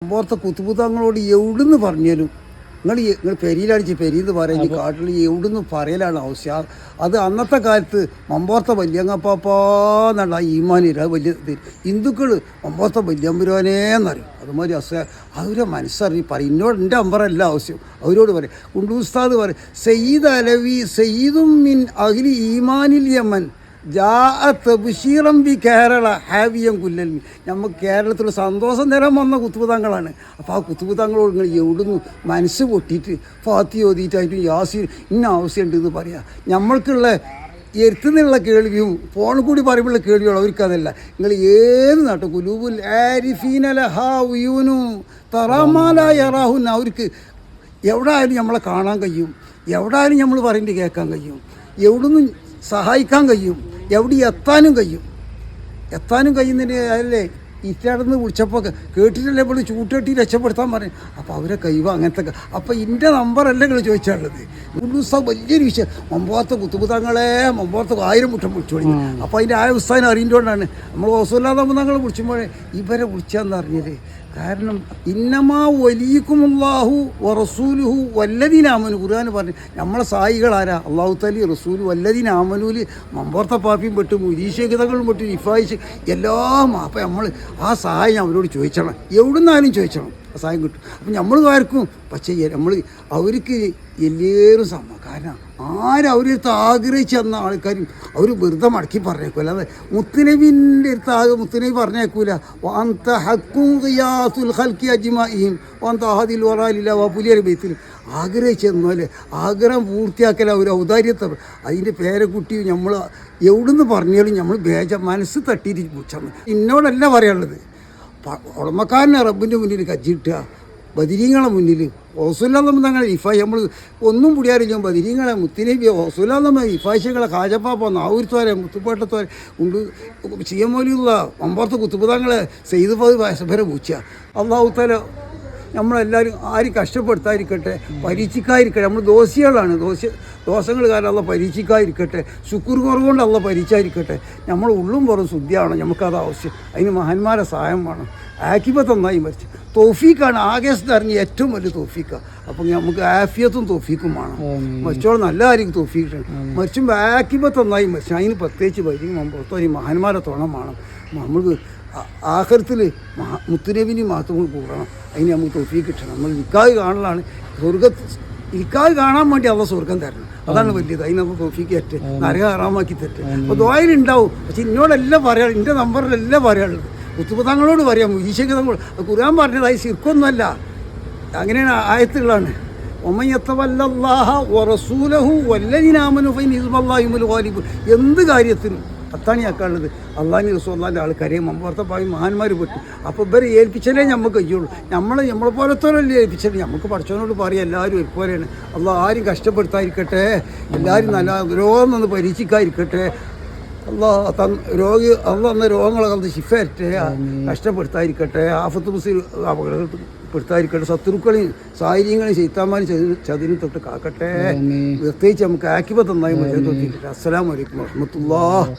സംഭവത്തെ കുത്തുബുദ്ധങ്ങളോട് എവിടുന്ന് പറഞ്ഞാലും നിങ്ങൾ പെരിയിലടിച്ച് പെരിയെന്ന് പറയുക കാട്ടിൽ എവിടുന്ന് പറയലാണ് ആവശ്യം. അത് അന്നത്തെ കാലത്ത് മമ്പോർത്ത വല്യങ്ങപ്പാപ്പാന്നാണ് ആ ഈമാനില്ല. അത് വലിയ ഹിന്ദുക്കൾ മമ്പോർത്ത വല്യമ്പുരാനേന്നറിയും. അതുമാതിരി അവരെ മനസ്സറിഞ്ഞ് പറയും. എന്നോട് എൻ്റെ അമ്പറല്ല ആവശ്യം, അവരോട് പറയും. കുണ്ടൂസ്താദ് പറയും, സയ്യിദ് അലവി സയ്യിദും മിൻ അഹ്ലി ഈമാനിൽ യമൻ ബി കേരള ഹാവിയം കുല്ലൽമി. നമുക്ക് കേരളത്തിൽ സന്തോഷം തരാൻ വന്ന കുത്തുബുദ്ധങ്ങളാണ്. അപ്പോൾ ആ കുത്തുബുദ്ധങ്ങളോട് നിങ്ങൾ എവിടുന്ന് മനസ്സ് പൊട്ടിയിട്ട് ഫാത്തി ഓതിയിട്ടായിട്ടും യാസീൻ ഇന്ന ആവശ്യമുണ്ടെന്ന് പറയാം. നമ്മൾക്കുള്ള എരുത്തുന്നുള്ള കേൾവിയും ഫോണിൽ കൂടി പറയുമ്പോഴുള്ള കേൾവിയോളം അവർക്കതല്ല. നിങ്ങൾ ഏത് നാട്ടും കുലൂബുൽ ആരിഫീനല ഹാവിയൂനു തറാമാലായറാഹുൻ. അവർക്ക് എവിടെ ആയാലും നമ്മളെ കാണാൻ കഴിയും, എവിടെ ആയാലും നമ്മൾ പറയുന്നത് കേൾക്കാൻ കഴിയും, എവിടുന്നും സഹായിക്കാൻ കഴിയും, എവിടെ എത്താനും കഴിയുന്നതിന് അല്ലേ ഇറ്റാടെന്ന് വിളിച്ചപ്പോൾ കേട്ടിട്ടല്ലേ ഇവിടെ ചൂട്ടട്ടി രക്ഷപ്പെടുത്താൻ പറയും. അപ്പോൾ അവരെ കഴിവ് അങ്ങനത്തെ. അപ്പോൾ എൻ്റെ നമ്പറല്ല നിങ്ങൾ ചോദിച്ചാലുള്ളത്. ഉസ്താദ് വലിയൊരു വിഷയം. മമ്പോർത്ത കുത്തുബുദ്ധങ്ങളെ മമ്പോർത്ത 1000 മുട്ടം വിളിച്ചു തുടങ്ങി. അപ്പോൾ അതിൻ്റെ ഉസ്താദിനെ അറിയുന്നതുകൊണ്ടാണ് നമ്മൾ ഹോസുല്ലാതങ്ങൾ വിളിച്ചുമ്പോൾ ഇവരെ വിളിച്ചാന്ന് അറിഞ്ഞത്. കാരണം ഇന്നമാ വലിയക്കുമുല്ലാഹു വറസൂലുഹു വല്ലദീനാമനു. ഖുർആൻ പറഞ്ഞു നമ്മളെ സായികളാരാ? അള്ളാഹു തലി റസൂൽ വല്ലദീനാമനൂല്. മമ്പോർത്ത പാപ്പിയും പെട്ടു, മുരീശേഖിതകളും പെട്ടു, ഇഫായിച്ച് എല്ലാം. അപ്പം നമ്മൾ ആ സഹായം അവരോട് ചോദിച്ചണം, എവിടുന്നാലും ചോദിച്ചണം, ആ സഹായം കിട്ടും. അപ്പം നമ്മൾ ആർക്കും പക്ഷേ നമ്മൾ അവർക്ക് എല്ലാവരും കാരണം ആരും അവരടുത്ത് ആഗ്രഹിച്ച് തന്ന ആൾക്കാരും അവർ വെറുതെ മടക്കി പറഞ്ഞേക്കൂല. അല്ലാതെ മുത്തുനബിൻ്റെ അടുത്ത് മുത്തുനബി പറഞ്ഞേക്കൂല. വാന്ത ഹക്കും ഖിയാസുൽ ഖൽഖി അജ്മഈൻ വാന്ത അഹദിൽ വറാലില്ല വാ പുലിയൽ ബൈത്തിൽ. ആഗ്രഹിച്ച് തന്നാലേ ആഗ്രഹം പൂർത്തിയാക്കല ഒരു ഔദാര്യത്തെ. അതിൻ്റെ പേരക്കുട്ടി നമ്മൾ എവിടുന്ന് പറഞ്ഞാലും നമ്മൾ മനസ്സ് തട്ടിയിട്ട് പൂച്ചന്ന്. എന്നോടല്ല പറയാനുള്ളത്. ഉടമക്കാരനെ റബ്ബിൻ്റെ മുന്നിൽ കജ്ജിട്ടുക, ബദിരീങ്ങളെ മുന്നിൽ ഹോസുല്ലാന്ന് തങ്ങൾ ഇഫായി നമ്മൾ ഒന്നും പുടിയാറില്ല. ബദിരീങ്ങളെ മുത്തിനബി ഹോസുല്ലാന്ന് ഇഫായിശകളെ കാജപ്പാപ്പ നാവൂർത്തോരെ മുത്തുപ്പാട്ടത്തോരെ ഉണ്ട് ചിയമൊലിയുള്ള മമ്പോർത്ത് കുത്തുബുദ്ധങ്ങളെ സെയ്ത് വരെ പൂച്ച. അള്ളാഹുത്താല നമ്മളെല്ലാവരും ആരും കഷ്ടപ്പെടുത്താതിരിക്കട്ടെ, പരീക്ഷിക്കാതിരിക്കട്ടെ. നമ്മൾ ദോഷികളാണ്, ദോഷങ്ങൾ കാരണം അള്ള പരീക്ഷിക്കാതിരിക്കട്ടെ. ശുക്ർ കുറവുകൊണ്ട് അള്ള പരീക്ഷായിരിക്കട്ടെ. നമ്മൾ ഉള്ളും പുറം ശുദ്ധിയാണ്, നമുക്കത് ആവശ്യം. അതിന് മഹാന്മാരെ സഹായം വേണം. ആക്കിബത്ത് നന്നായി മരിച്ചു. തോഫീക്കാണ് ആകേശത്ത് ഇറങ്ങിയ ഏറ്റവും വലിയ തോഫീക്കാണ്. അപ്പം നമുക്ക് ആഫിയത്തും തോഫീക്കും വേണം. മരിച്ചോളം നല്ല കാര്യം തോഫീക്കാണ്. മരിച്ചുമ്പോൾ ആക്കിബത്ത് നന്നായി മരിച്ചു. അതിന് പ്രത്യേകിച്ച് വൈദ്യം പുറത്തൊരു മഹാന്മാരെ തുണം വേണം. നമുക്ക് ആഖിറത്തിൽ മുത്തുനബിനി മാത്രം കൂടണം. അതിന് നമുക്ക് തോഫീക്ക് കിട്ടണം. നമ്മൾ നിക്കാഹ് കാണലാണ് നിക്കാഹ് കാണാൻ വേണ്ടി അള്ള സ്വർഗം തരണം. അതാണ് വലിയത്. അതിന് നമുക്ക് തോഫീക്ക് തെറ്റ് നരകം ഹറാമാക്കി തെറ്റ്. അപ്പോൾ ദ്വായിലുണ്ടാവും. പക്ഷെ എന്നോടെല്ലാം പറയാം, എൻ്റെ നമ്പറിലെല്ലാം പറയാനുള്ളത്. കുത്തുബുദ്ധങ്ങളോട് പറയാം, ഈശോങ്ങൾ ഖുർആൻ പറഞ്ഞതായി ശിർക്കൊന്നുമല്ല. അങ്ങനെയാണ് ആയത്തുകളാണ്. ഒമയത്തവല്ലല്ലാഹ വറസൂലഹു വല്ലദീന ആമനു ഫഇൻ ഹിസ്ബല്ലാഹി ഹുമുൽ ഗാലിബൂൻ. എന്ത് കാര്യത്തിനും അത്താണിയാക്കാനുള്ളത് അള്ളാഹി റസൂലിൻ്റെ ആൾക്കാരെയും മമ്പോർത്തപ്പായും മഹാന്മാർ പെട്ടു. അപ്പോൾ ഇവരെ ഏൽപ്പിച്ചാലേ നമുക്ക് കഴിയുള്ളൂ. നമ്മളെ പോലത്തോരല്ലേ ഏൽപ്പിച്ചാലും നമുക്ക് പഠിച്ചവനോട് പറയാം എല്ലാവരും ഒരുപോലെയാണ്. അള്ളാഹ് ആരും കഷ്ടപ്പെടുത്താതിരിക്കട്ടെ, എല്ലാവരും നല്ല രോഗം ഒന്ന് പരീക്ഷിക്കാതിരിക്കട്ടെ. അള്ളാഹ് തന്ന രോഗങ്ങളെ കണ്ട് ശിഫേറ്റെ കഷ്ടപ്പെടുത്താതിരിക്കട്ടെ. ആഫത്ത് മുസ്ലിം അപകടപ്പെടുത്താതിരിക്കട്ടെ. ശത്രുക്കളെയും സാഹചര്യങ്ങളെയും ശൈത്താന്മാരും ചതിനും തൊട്ട് കാക്കട്ടെ. പ്രത്യേകിച്ച് നമുക്ക് ആക്കിബത്ത് നന്നായി മജീദ്. അസ്സലാമു അലൈക്കും വറഹ്മത്തുള്ളാഹി.